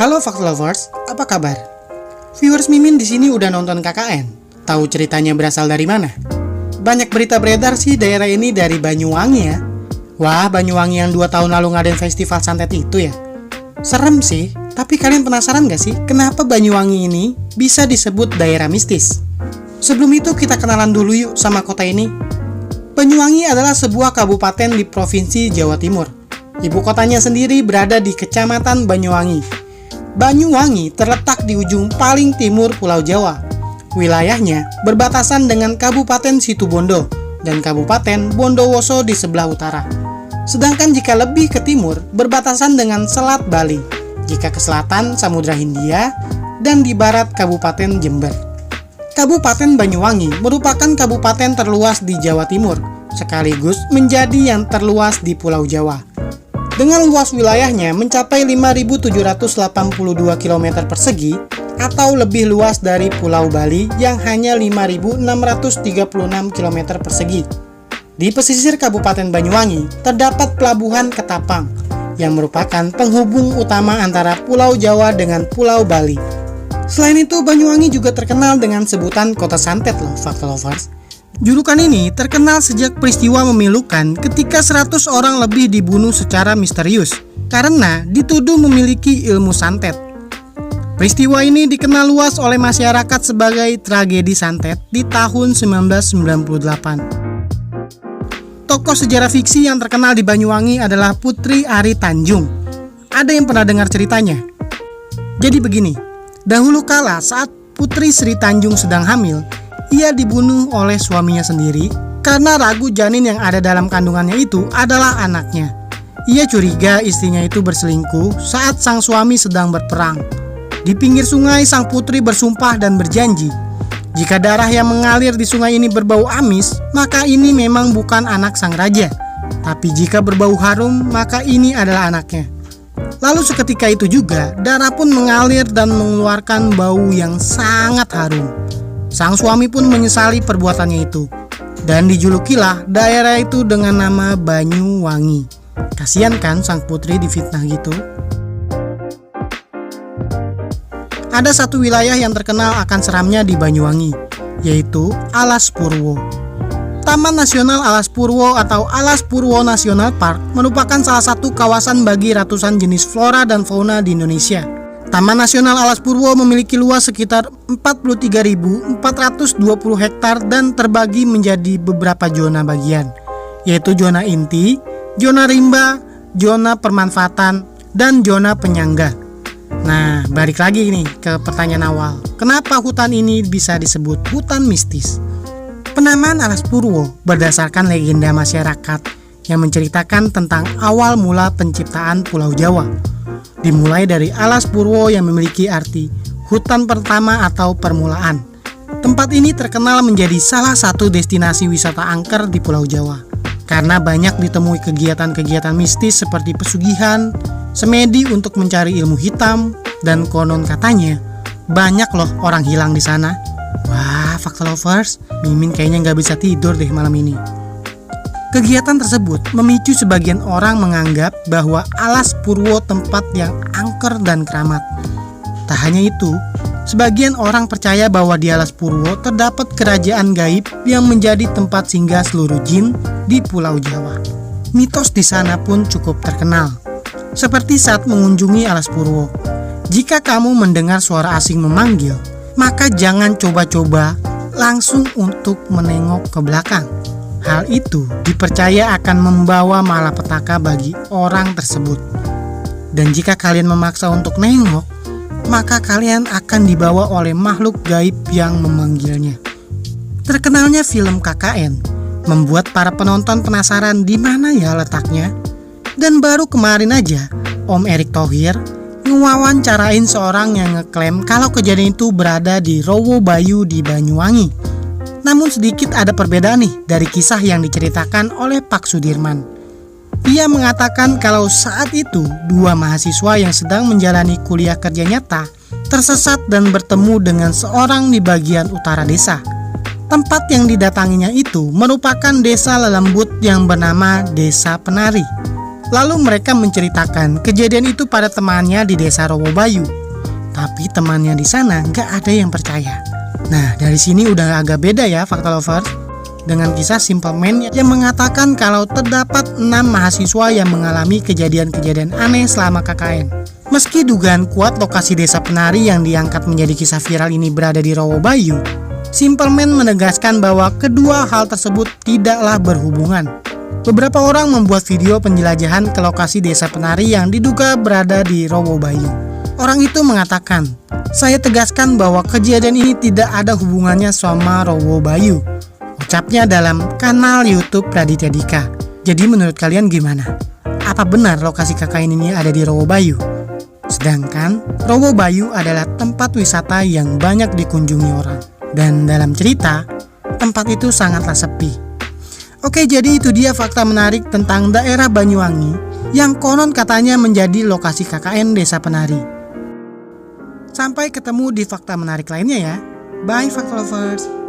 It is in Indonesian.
Halo Fact Lovers, apa kabar? Viewers Mimin di sini udah nonton KKN. Tahu ceritanya berasal dari mana? Banyak berita beredar sih daerah ini dari Banyuwangi ya. Wah, Banyuwangi yang 2 tahun lalu ngadain festival santet itu ya. Serem sih, tapi kalian penasaran gak sih kenapa Banyuwangi ini bisa disebut daerah mistis? Sebelum itu kita kenalan dulu yuk sama kota ini. Banyuwangi adalah sebuah kabupaten di Provinsi Jawa Timur. Ibu kotanya sendiri berada di Kecamatan Banyuwangi. Banyuwangi terletak di ujung paling timur Pulau Jawa. Wilayahnya berbatasan dengan Kabupaten Situbondo dan Kabupaten Bondowoso di sebelah utara. Sedangkan jika lebih ke timur, berbatasan dengan Selat Bali. Jika ke selatan, Samudra Hindia, dan di barat Kabupaten Jember. Kabupaten Banyuwangi merupakan kabupaten terluas di Jawa Timur, sekaligus menjadi yang terluas di Pulau Jawa. Dengan luas wilayahnya mencapai 5.782 km persegi atau lebih luas dari Pulau Bali yang hanya 5.636 km persegi. Di pesisir Kabupaten Banyuwangi terdapat Pelabuhan Ketapang yang merupakan penghubung utama antara Pulau Jawa dengan Pulau Bali. Selain itu, Banyuwangi juga terkenal dengan sebutan Kota Santet loh, Fact Lovers. Julukan ini terkenal sejak peristiwa memilukan ketika 100 orang lebih dibunuh secara misterius karena dituduh memiliki ilmu santet. Peristiwa ini dikenal luas oleh masyarakat sebagai tragedi santet di tahun 1998. Tokoh sejarah fiksi yang terkenal di Banyuwangi adalah Putri Ari Tanjung. Ada yang pernah dengar ceritanya? Jadi begini, dahulu kala saat Putri Sri Tanjung sedang hamil, ia dibunuh oleh suaminya sendiri karena ragu janin yang ada dalam kandungannya itu adalah anaknya. Ia curiga istrinya itu berselingkuh saat sang suami sedang berperang. Di pinggir sungai, sang putri bersumpah dan berjanji, jika darah yang mengalir di sungai ini berbau amis, maka ini memang bukan anak sang raja. Tapi jika berbau harum, maka ini adalah anaknya. Lalu seketika itu juga, darah pun mengalir dan mengeluarkan bau yang sangat harum. Sang suami pun menyesali perbuatannya itu dan dijulukilah daerah itu dengan nama Banyuwangi. Kasian kan sang putri difitnah gitu. Ada satu wilayah yang terkenal akan seramnya di Banyuwangi, yaitu Alas Purwo. Taman Nasional Alas Purwo atau Alas Purwo National Park merupakan salah satu kawasan bagi ratusan jenis flora dan fauna di Indonesia. Taman Nasional Alas Purwo memiliki luas sekitar 43.420 hektar dan terbagi menjadi beberapa zona bagian, yaitu zona inti, zona rimba, zona permanfaatan, dan zona penyangga. Nah, balik lagi nih ke pertanyaan awal. Kenapa hutan ini bisa disebut hutan mistis? Penamaan Alas Purwo berdasarkan legenda masyarakat yang menceritakan tentang awal mula penciptaan Pulau Jawa. Dimulai dari Alas Purwo yang memiliki arti hutan pertama atau permulaan. Tempat ini terkenal menjadi salah satu destinasi wisata angker di Pulau Jawa karena banyak ditemui kegiatan-kegiatan mistis seperti pesugihan, semedi untuk mencari ilmu hitam, dan konon katanya banyak loh orang hilang di sana. Wah, Fact Lovers, Mimin kayaknya nggak bisa tidur deh malam ini. Kegiatan tersebut memicu sebagian orang menganggap bahwa Alas Purwo tempat yang angker dan keramat. Tak hanya itu, sebagian orang percaya bahwa di Alas Purwo terdapat kerajaan gaib yang menjadi tempat singgah seluruh jin di Pulau Jawa. Mitos di sana pun cukup terkenal. Seperti saat mengunjungi Alas Purwo, jika kamu mendengar suara asing memanggil, maka jangan coba-coba langsung untuk menengok ke belakang. Hal itu dipercaya akan membawa malapetaka bagi orang tersebut. Dan jika kalian memaksa untuk nengok, maka kalian akan dibawa oleh makhluk gaib yang memanggilnya. Terkenalnya film KKN membuat para penonton penasaran di mana ya letaknya. Dan baru kemarin aja, Om Erick Thohir ngewawancarain seorang yang ngeklaim kalau kejadian itu berada di Rowo Bayu di Banyuwangi. Namun sedikit ada perbedaan nih dari kisah yang diceritakan oleh Pak Sudirman. Ia mengatakan kalau saat itu 2 mahasiswa yang sedang menjalani kuliah kerja nyata tersesat dan bertemu dengan seorang di bagian utara desa. Tempat yang didatanginya itu merupakan desa lelembut yang bernama Desa Penari. Lalu mereka menceritakan kejadian itu pada temannya di desa Rowobayu. Tapi temannya di sana nggak ada yang percaya. Nah, dari sini udah agak beda ya Fakta Lovers, dengan kisah Simple Man yang mengatakan kalau terdapat 6 mahasiswa yang mengalami kejadian-kejadian aneh selama KKN. Meski dugaan kuat lokasi desa penari yang diangkat menjadi kisah viral ini berada di Rowobayu, Simple Man menegaskan bahwa kedua hal tersebut tidaklah berhubungan. Beberapa orang membuat video penjelajahan ke lokasi desa penari yang diduga berada di Rowobayu. Orang itu mengatakan, "Saya tegaskan bahwa kejadian ini tidak ada hubungannya sama Rowobayu," ucapnya dalam kanal YouTube Raditya Dika. Jadi menurut kalian gimana? Apa benar lokasi KKN ini ada di Rowobayu? Sedangkan Rowobayu adalah tempat wisata yang banyak dikunjungi orang. Dan dalam cerita, tempat itu sangatlah sepi. Oke, jadi itu dia fakta menarik tentang daerah Banyuwangi yang konon katanya menjadi lokasi KKN Desa Penari. Sampai ketemu di fakta menarik lainnya ya. Bye Fakta Lovers.